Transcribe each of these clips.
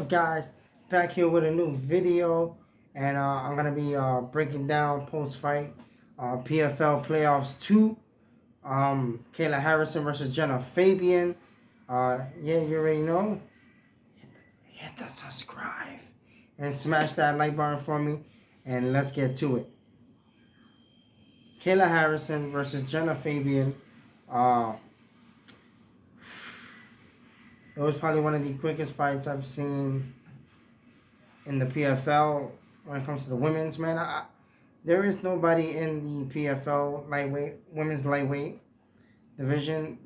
up, guys? Back here with a new video, and I'm gonna be breaking down post-fight PFL Playoffs 2. Kayla Harrison versus Jenna Fabian. Yeah, you already know. Hit the subscribe and smash that like button for me, and let's get to it. Kayla Harrison versus Jenna Fabian. Uh, it was probably one of the quickest fights I've seen in the PFL when it comes to the women's, man. There is nobody in the PFL women's lightweight division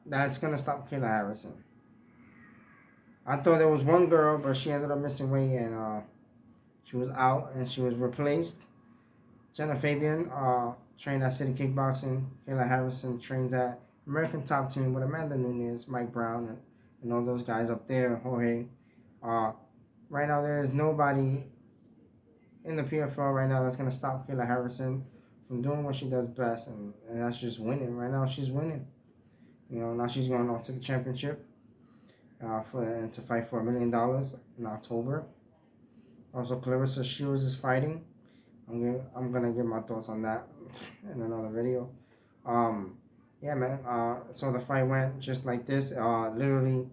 that's gonna stop Kayla Harrison. I thought there was one girl, but she ended up missing weight and she was out and she was replaced. Jenna Fabian trained at City Kickboxing. Kayla Harrison trains at American Top Team with Amanda Nunes, Mike Brown, and all those guys up there, Jorge. Right now, there is nobody in the PFL right now that's going to stop Kayla Harrison from doing what she does best, and that's just winning. Right now, she's winning. Now she's going off to the championship to fight for $1 million in October. Also, Clarissa Shields is fighting. I'm gonna give my thoughts on that in another video. Yeah, man. So the fight went just like this. Literally,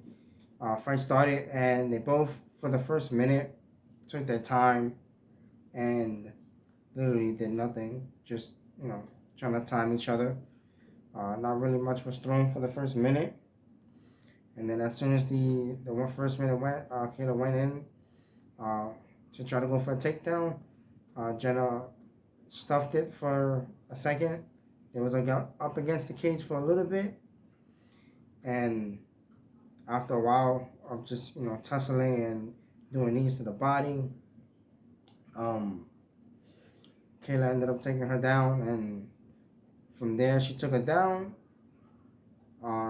fight started, and they both, for the first minute, took their time and literally did nothing. Just trying to time each other. Not really much was thrown for the first minute, and then as soon as the first minute went, Kayla went in to try to go for a takedown. Jenna stuffed it for a second. It was up against the cage for a little bit, and after a while of just tussling and doing knees to the body, Kayla ended up taking her down, and from there she took her down.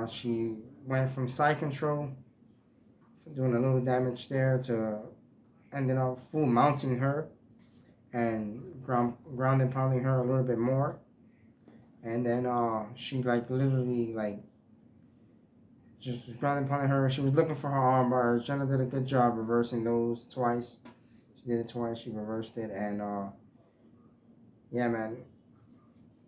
She went from side control, doing a little damage there, to ended up full mounting her and ground and pounding her a little bit more. And then she literally just ground and pounding her. She was looking for her arm bars. Jenna did a good job reversing those twice. She did it twice. She reversed it, and yeah, man.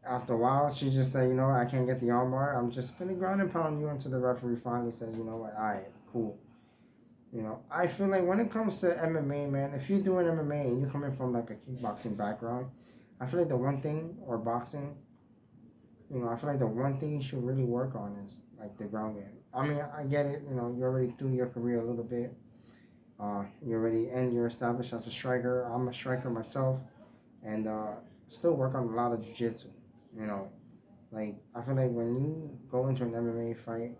After a while, she just said, I can't get the armbar. I'm just gonna ground and pound you until the referee finally says, you know what, all right, cool. I feel like when it comes to MMA, man, if you're doing MMA and you're coming from a kickboxing background, I feel like the one thing, or boxing, I feel like the one thing you should really work on is the ground game. I mean, I get it, you already through your career a little bit. You're established as a striker. I'm a striker myself, and still work on a lot of jiu-jitsu. I feel like when you go into an MMA fight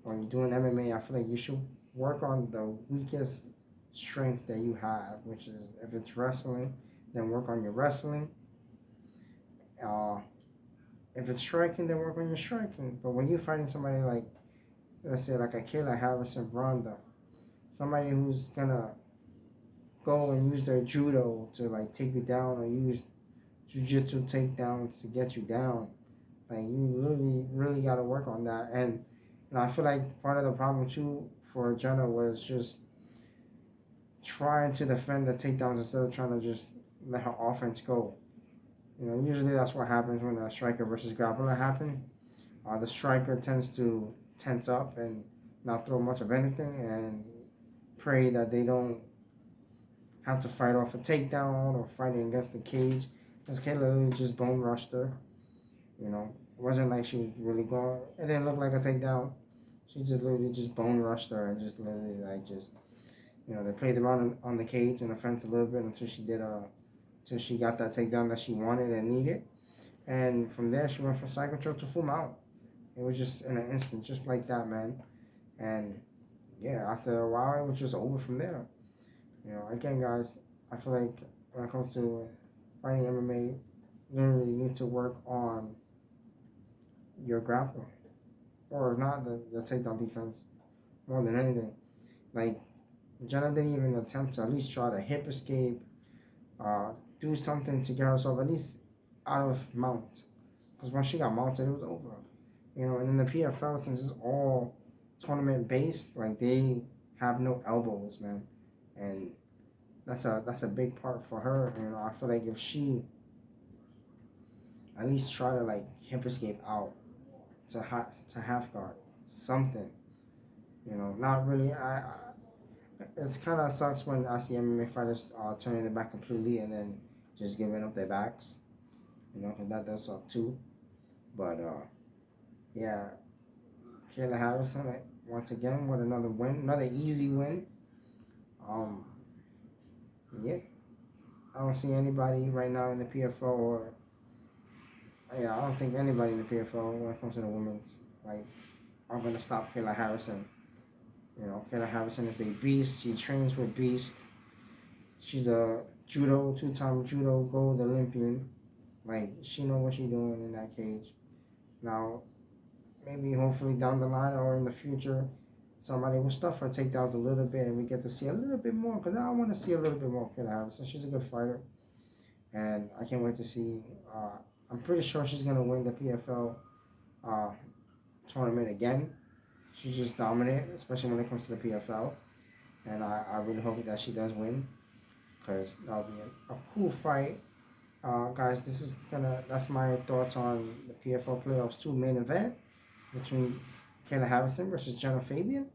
or you do an MMA, I feel like you should work on the weakest strength that you have, which is, if it's wrestling, then work on your wrestling. If it's striking, then work on your striking. But when you're fighting somebody let's say a Kayla Harrison Ronda, somebody who's gonna go and use their judo to take you down, or use jiu-jitsu takedowns to get you down, you really got to work on that. And I feel like part of the problem too for Jenna was just trying to defend the takedowns instead of trying to just let her offense go. Usually that's what happens when a striker versus grappler happen. The striker tends to tense up and not throw much of anything, and pray that they don't have to fight off a takedown or fighting against the cage. Because Kayla literally just bone rushed her. It wasn't like she was really going. It didn't look like a takedown. She just literally just bone rushed her and just literally they played around on the cage and the fence a little bit until she got that takedown that she wanted and needed. And from there, she went from side control to full mount. It was just in an instant, just like that, man. And yeah, after a while, it was just over from there. Again, guys, I feel like when it comes to fighting MMA, you really need to work on your grappling, or if not, the takedown defense more than anything. Jenna didn't even attempt to at least try to hip escape, do something to get herself at least out of mount. Because once she got mounted, it was over. And in the PFL, since it's all tournament based, they have no elbows, man, and that's a big part for her. You know, I feel like if she at least try to like hip escape out to half guard something, you know, not really. It's kind of sucks when I see MMA fighters turning their back completely and then just giving up their backs, you know, 'cause that does suck too. But yeah, Kayla Harrison, like, once again with another win, another easy win. Um, yeah, I don't see anybody right now in the PFL, or yeah, I don't think anybody in the PFL when it comes to the women's like are gonna stop Kayla Harrison. You know, Kayla Harrison is a beast. She trains with beast. She's a two-time judo gold Olympian. Like, she know what she's doing in that cage. Now, maybe hopefully down the line or in the future, somebody will stuff her takedowns a little bit and we get to see a little bit more. Because I want to see a little bit more of Kayla Harrison. She's a good fighter. And I can't wait to see. I'm pretty sure she's going to win the PFL uh, tournament again. She's just dominant, especially when it comes to the PFL. And I really hope that she does win, because that'll be a cool fight. Guys, that's my thoughts on the PFL Playoffs 2 main event between Kayla Harrison versus Jenna Fabian.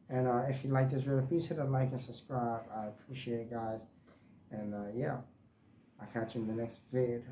And if you like this video, please hit a like and subscribe. I appreciate it, guys. And yeah, I'll catch you in the next vid.